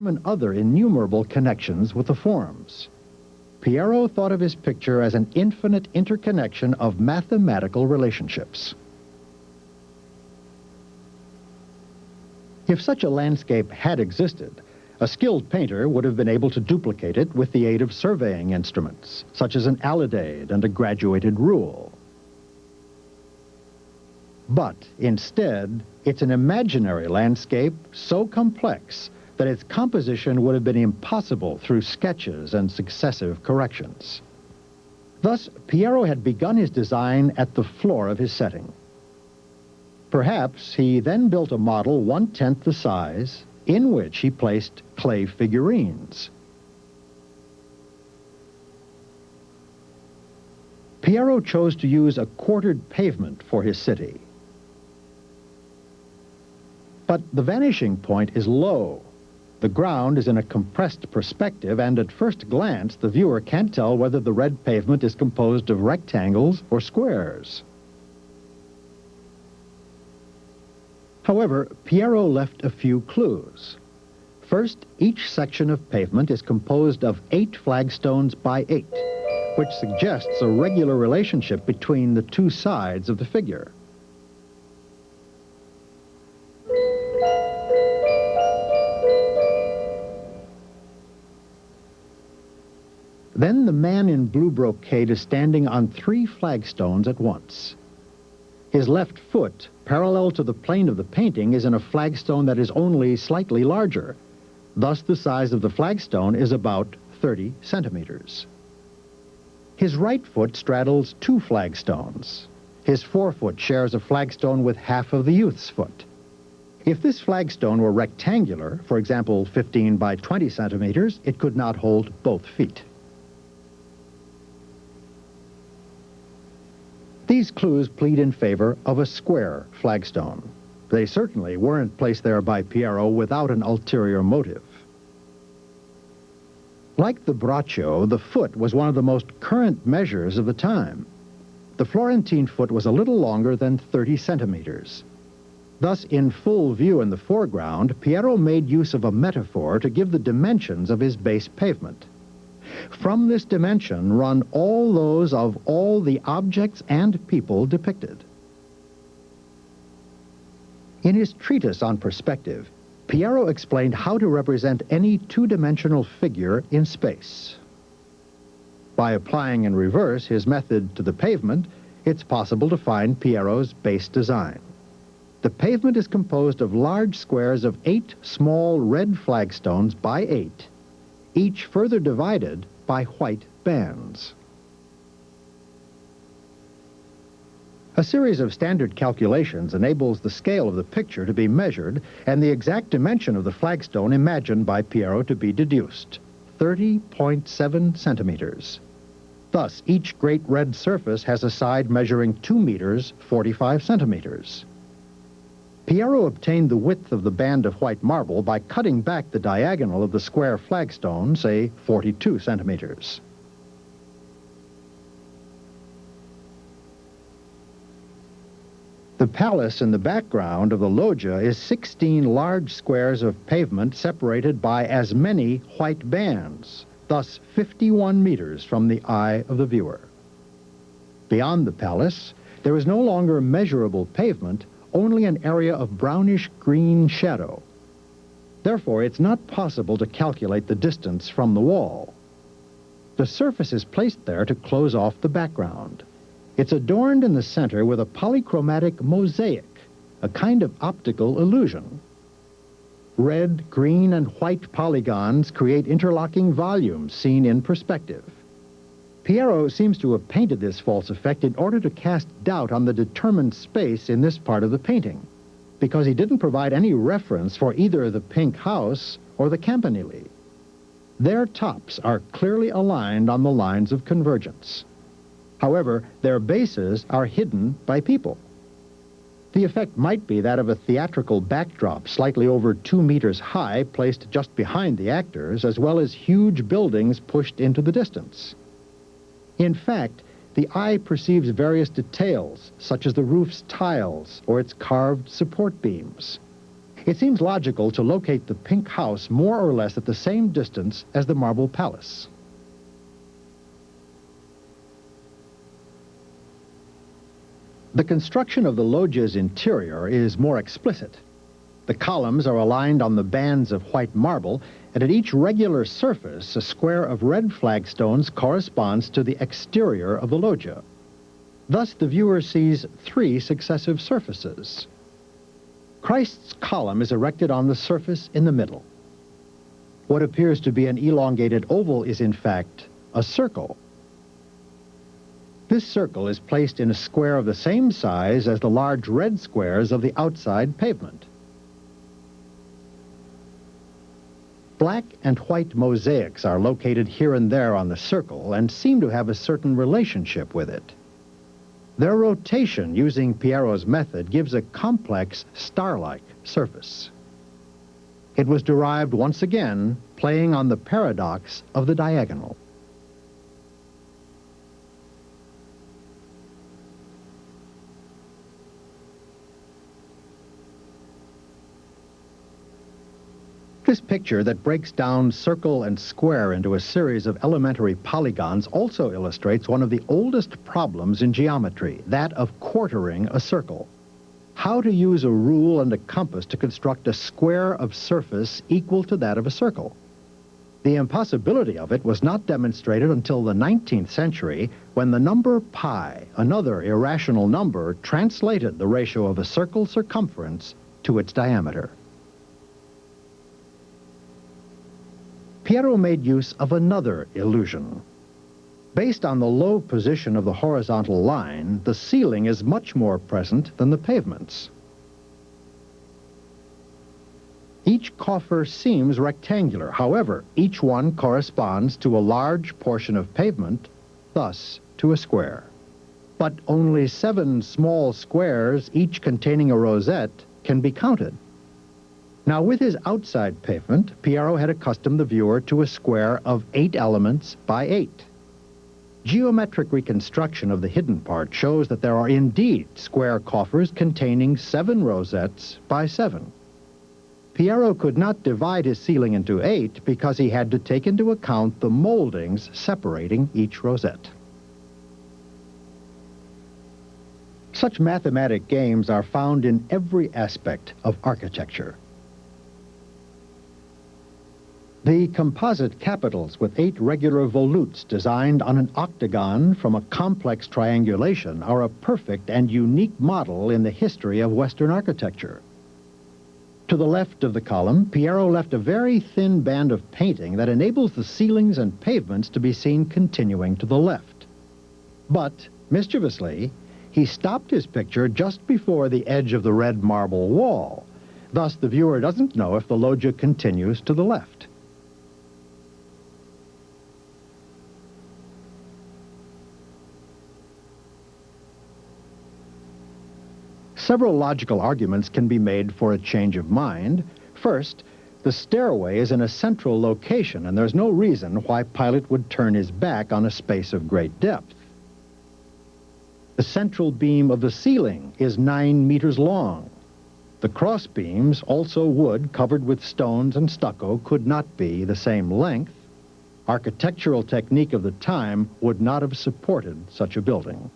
and other innumerable connections with the forms. Piero thought of his picture as an infinite interconnection of mathematical relationships. If such a landscape had existed, a skilled painter would have been able to duplicate it with the aid of surveying instruments, such as an alidade and a graduated rule. But instead, it's an imaginary landscape so complex that its composition would have been impossible through sketches and successive corrections. Thus, Piero had begun his design at the floor of his setting. Perhaps he then built a model 1/10 the size, in which he placed clay figurines. Piero chose to use a quartered pavement for his city. But the vanishing point is low. The ground is in a compressed perspective, and at first glance, the viewer can't tell whether the red pavement is composed of rectangles or squares. However, Piero left a few clues. First, each section of pavement is composed of 8 flagstones by 8, which suggests a regular relationship between the two sides of the figure. Then the man in blue brocade is standing on 3 flagstones at once. His left foot, parallel to the plane of the painting, is in a flagstone that is only slightly larger. Thus, the size of the flagstone is about 30 centimeters. His right foot straddles 2 flagstones. His forefoot shares a flagstone with half of the youth's foot. If this flagstone were rectangular, for example, 15 by 20 centimeters, it could not hold both feet. These clues plead in favor of a square flagstone. They certainly weren't placed there by Piero without an ulterior motive. Like the braccio, the foot was one of the most current measures of the time. The Florentine foot was a little longer than 30 centimeters. Thus, in full view in the foreground, Piero made use of a metaphor to give the dimensions of his base pavement. From this dimension run all those of all the objects and people depicted. In his treatise on perspective, Piero explained how to represent any two-dimensional figure in space. By applying in reverse his method to the pavement, it's possible to find Piero's base design. The pavement is composed of large squares of 8 small red flagstones by 8, each further divided by white bands. A series of standard calculations enables the scale of the picture to be measured and the exact dimension of the flagstone imagined by Piero to be deduced, 30.7 centimeters. Thus, each great red surface has a side measuring 2 meters, 45 centimeters. Piero obtained the width of the band of white marble by cutting back the diagonal of the square flagstone, say 42 centimeters. The palace in the background of the loggia is 16 large squares of pavement separated by as many white bands, thus 51 meters from the eye of the viewer. Beyond the palace, there is no longer measurable pavement, only an area of brownish-green shadow. Therefore, it's not possible to calculate the distance from the wall. The surface is placed there to close off the background. It's adorned in the center with a polychromatic mosaic, a kind of optical illusion. Red, green, and white polygons create interlocking volumes seen in perspective. Piero seems to have painted this false effect in order to cast doubt on the determined space in this part of the painting, because he didn't provide any reference for either the pink house or the campanile. Their tops are clearly aligned on the lines of convergence. However, their bases are hidden by people. The effect might be that of a theatrical backdrop slightly over 2 meters high placed just behind the actors, as well as huge buildings pushed into the distance. In fact, the eye perceives various details, such as the roof's tiles or its carved support beams. It seems logical to locate the pink house more or less at the same distance as the marble palace. The construction of the loggia's interior is more explicit. The columns are aligned on the bands of white marble, and at each regular surface, a square of red flagstones corresponds to the exterior of the loggia. Thus, the viewer sees 3 successive surfaces. Christ's column is erected on the surface in the middle. What appears to be an elongated oval is, in fact, a circle. This circle is placed in a square of the same size as the large red squares of the outside pavement. Black and white mosaics are located here and there on the circle and seem to have a certain relationship with it. Their rotation using Piero's method gives a complex star-like surface. It was derived once again playing on the paradox of the diagonal. This picture that breaks down circle and square into a series of elementary polygons also illustrates one of the oldest problems in geometry, that of quartering a circle. How to use a rule and a compass to construct a square of surface equal to that of a circle. The impossibility of it was not demonstrated until the 19th century, when the number pi, another irrational number, translated the ratio of a circle's circumference to its diameter. Piero made use of another illusion. Based on the low position of the horizontal line, the ceiling is much more present than the pavements. Each coffer seems rectangular. However, each one corresponds to a large portion of pavement, thus to a square. But only 7 small squares, each containing a rosette, can be counted. Now, with his outside pavement, Piero had accustomed the viewer to a square of 8 elements by 8. Geometric reconstruction of the hidden part shows that there are indeed square coffers containing 7 rosettes by 7. Piero could not divide his ceiling into 8 because he had to take into account the moldings separating each rosette. Such mathematic games are found in every aspect of architecture. The composite capitals with 8 regular volutes designed on an octagon from a complex triangulation are a perfect and unique model in the history of Western architecture. To the left of the column, Piero left a very thin band of painting that enables the ceilings and pavements to be seen continuing to the left. But, mischievously, he stopped his picture just before the edge of the red marble wall. Thus, the viewer doesn't know if the loggia continues to the left. Several logical arguments can be made for a change of mind. First, the stairway is in a central location, and there's no reason why Pilate would turn his back on a space of great depth. The central beam of the ceiling is 9 meters long. The cross beams, also wood covered with stones and stucco, could not be the same length. Architectural technique of the time would not have supported such a building.